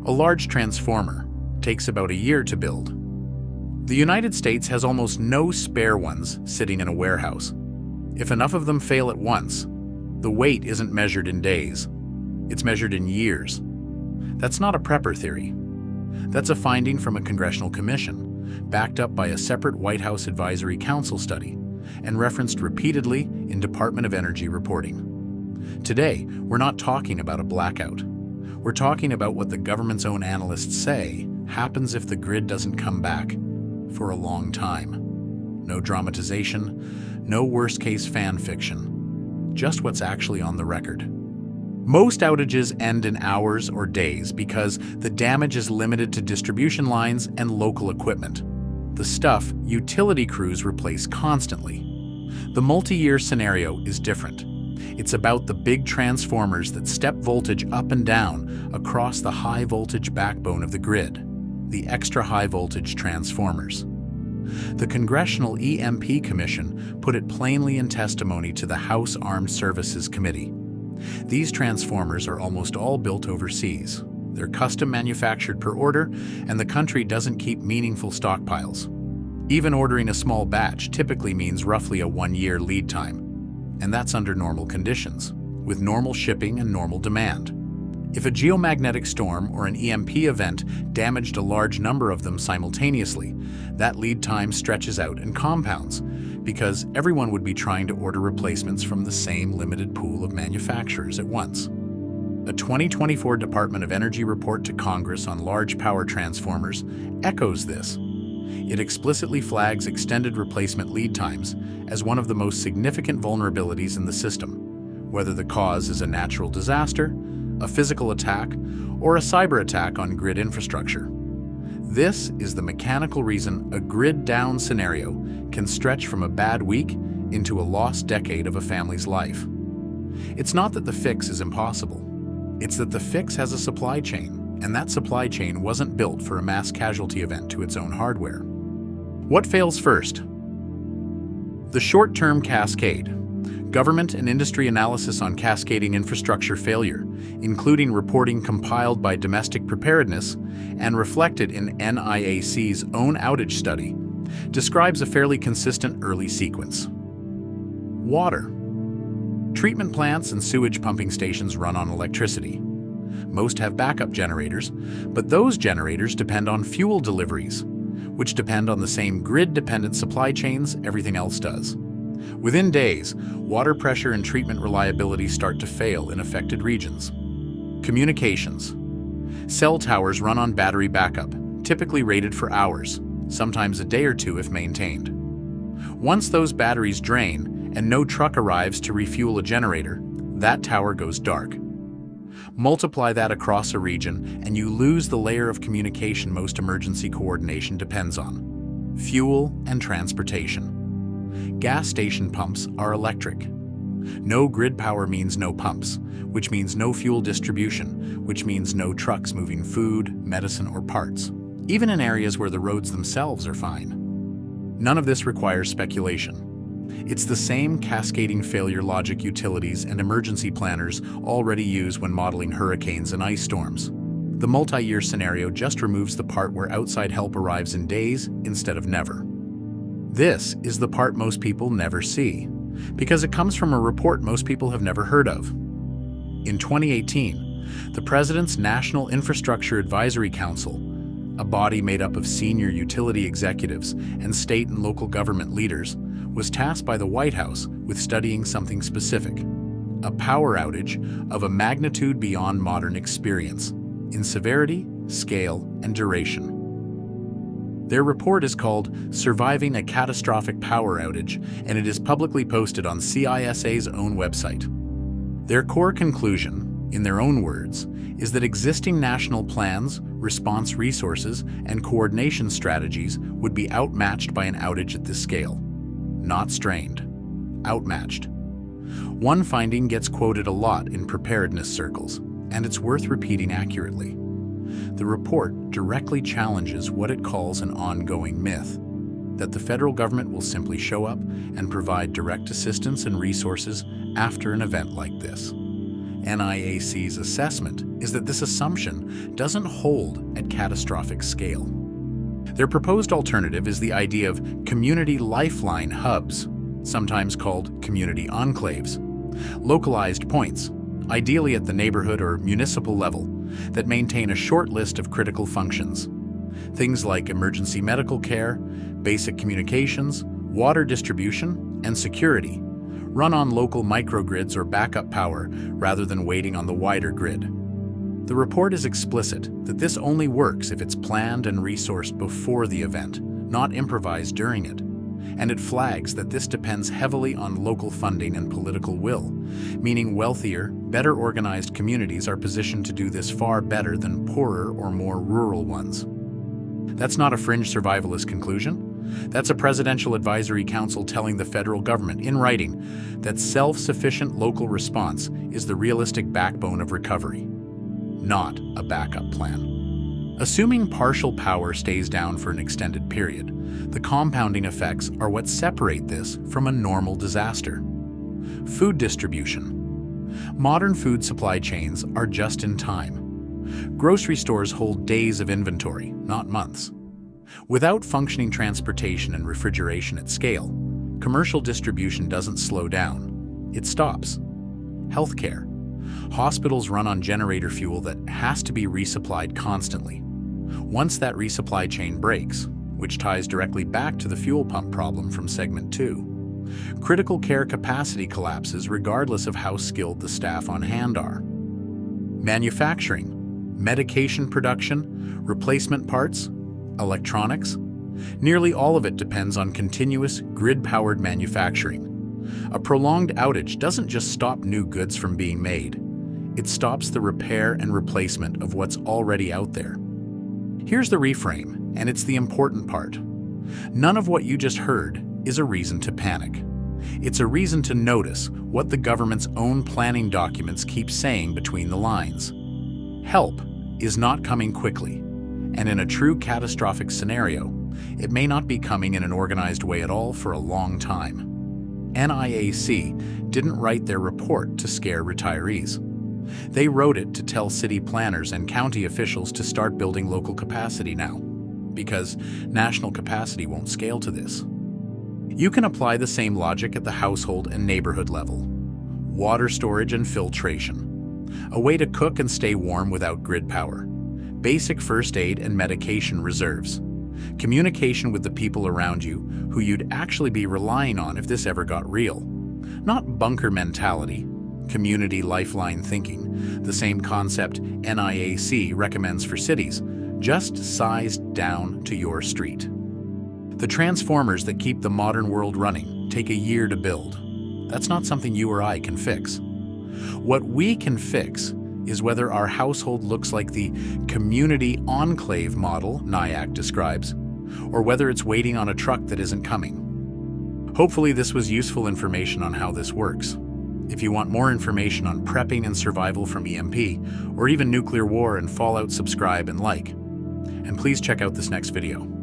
A large transformer takes about a year to build. The United States has almost no spare ones sitting in a warehouse. If enough of them fail at once, the weight isn't measured in days. It's measured in years. That's not a prepper theory. That's a finding from a Congressional Commission, backed up by a separate White House Advisory Council study, and referenced repeatedly in Department of Energy reporting. Today, we're not talking about a blackout. We're talking about what the government's own analysts say happens if the grid doesn't come back for a long time. No dramatization, no worst-case fan fiction, just what's actually on the record. Most outages end in hours or days because the damage is limited to distribution lines and local equipment. The stuff utility crews replace constantly. The multi-year scenario is different. It's about the big transformers that step voltage up and down across the high-voltage backbone of the grid, the extra high-voltage transformers. The Congressional EMP Commission put it plainly in testimony to the House Armed Services Committee. These transformers are almost all built overseas. They're custom manufactured per order, and the country doesn't keep meaningful stockpiles. Even ordering a small batch typically means roughly a 1-year lead time, and that's under normal conditions, with normal shipping and normal demand. If a geomagnetic storm or an EMP event damaged a large number of them simultaneously, that lead time stretches out and compounds, because everyone would be trying to order replacements from the same limited pool of manufacturers at once. A 2024 Department of Energy report to Congress on large power transformers echoes this. It explicitly flags extended replacement lead times as one of the most significant vulnerabilities in the system, whether the cause is a natural disaster, a physical attack, or a cyber attack on grid infrastructure. This is the mechanical reason a grid-down scenario can stretch from a bad week into a lost decade of a family's life. It's not that the fix is impossible. It's that the fix has a supply chain, and that supply chain wasn't built for a mass casualty event to its own hardware. What fails first? The short-term cascade. Government and industry analysis on cascading infrastructure failure, including reporting compiled by Domestic Preparedness and reflected in NIAC's own outage study, describes a fairly consistent early sequence. Water. Treatment plants and sewage pumping stations run on electricity. Most have backup generators, but those generators depend on fuel deliveries, which depend on the same grid-dependent supply chains everything else does. Within days, water pressure and treatment reliability start to fail in affected regions. Communications. Cell towers run on battery backup, typically rated for hours, sometimes a day or two if maintained. Once those batteries drain and no truck arrives to refuel a generator, that tower goes dark. Multiply that across a region and you lose the layer of communication most emergency coordination depends on: fuel and transportation. Gas station pumps are electric. No grid power means no pumps, which means no fuel distribution, which means no trucks moving food, medicine, or parts, even in areas where the roads themselves are fine. None of this requires speculation. It's the same cascading failure logic utilities and emergency planners already use when modeling hurricanes and ice storms. The multi-year scenario just removes the part where outside help arrives in days instead of never. This is the part most people never see, because it comes from a report most people have never heard of. In 2018, the President's National Infrastructure Advisory Council, a body made up of senior utility executives and state and local government leaders, was tasked by the White House with studying something specific: a power outage of a magnitude beyond modern experience, in severity, scale, and duration. Their report is called Surviving a Catastrophic Power Outage, and it is publicly posted on CISA's own website. Their core conclusion, in their own words, is that existing national plans, response resources, and coordination strategies would be outmatched by an outage at this scale. Not strained, outmatched. One finding gets quoted a lot in preparedness circles, and it's worth repeating accurately. The report directly challenges what it calls an ongoing myth, that the federal government will simply show up and provide direct assistance and resources after an event like this. NIAC's assessment is that this assumption doesn't hold at catastrophic scale. Their proposed alternative is the idea of community lifeline hubs, sometimes called community enclaves, localized points, ideally at the neighborhood or municipal level, that maintain a short list of critical functions. Things like emergency medical care, basic communications, water distribution, and security, run on local microgrids or backup power rather than waiting on the wider grid. The report is explicit that this only works if it's planned and resourced before the event, not improvised during it. And it flags that this depends heavily on local funding and political will, meaning wealthier, better organized communities are positioned to do this far better than poorer or more rural ones. That's not a fringe survivalist conclusion. That's a Presidential Advisory Council telling the federal government in writing that self-sufficient local response is the realistic backbone of recovery, not a backup plan. Assuming partial power stays down for an extended period, the compounding effects are what separate this from a normal disaster. Food distribution. Modern food supply chains are just in time. Grocery stores hold days of inventory, not months. Without functioning transportation and refrigeration at scale, commercial distribution doesn't slow down, it stops. Healthcare. Hospitals run on generator fuel that has to be resupplied constantly. Once that resupply chain breaks, which ties directly back to the fuel pump problem from segment 2, critical care capacity collapses regardless of how skilled the staff on hand are. Manufacturing. Medication production, replacement parts, electronics. Nearly all of it depends on continuous, grid-powered manufacturing. A prolonged outage doesn't just stop new goods from being made. It stops the repair and replacement of what's already out there. Here's the reframe, and it's the important part. None of what you just heard is a reason to panic. It's a reason to notice what the government's own planning documents keep saying between the lines. Help is not coming quickly, and in a true catastrophic scenario, it may not be coming in an organized way at all for a long time. NIAC didn't write their report to scare retirees. They wrote it to tell city planners and county officials to start building local capacity now, because national capacity won't scale to this. You can apply the same logic at the household and neighborhood level. Water storage and filtration. A way to cook and stay warm without grid power. Basic first aid and medication reserves. Communication with the people around you who you'd actually be relying on if this ever got real. Not bunker mentality. Community lifeline thinking, the same concept NIAC recommends for cities, just sized down to your street. The transformers that keep the modern world running take a year to build. That's not something you or I can fix. What we can fix is whether our household looks like the community enclave model NIAC describes, or whether it's waiting on a truck that isn't coming. Hopefully this was useful information on how this works. If you want more information on prepping and survival from EMP, or even nuclear war and fallout, subscribe and like. And please check out this next video.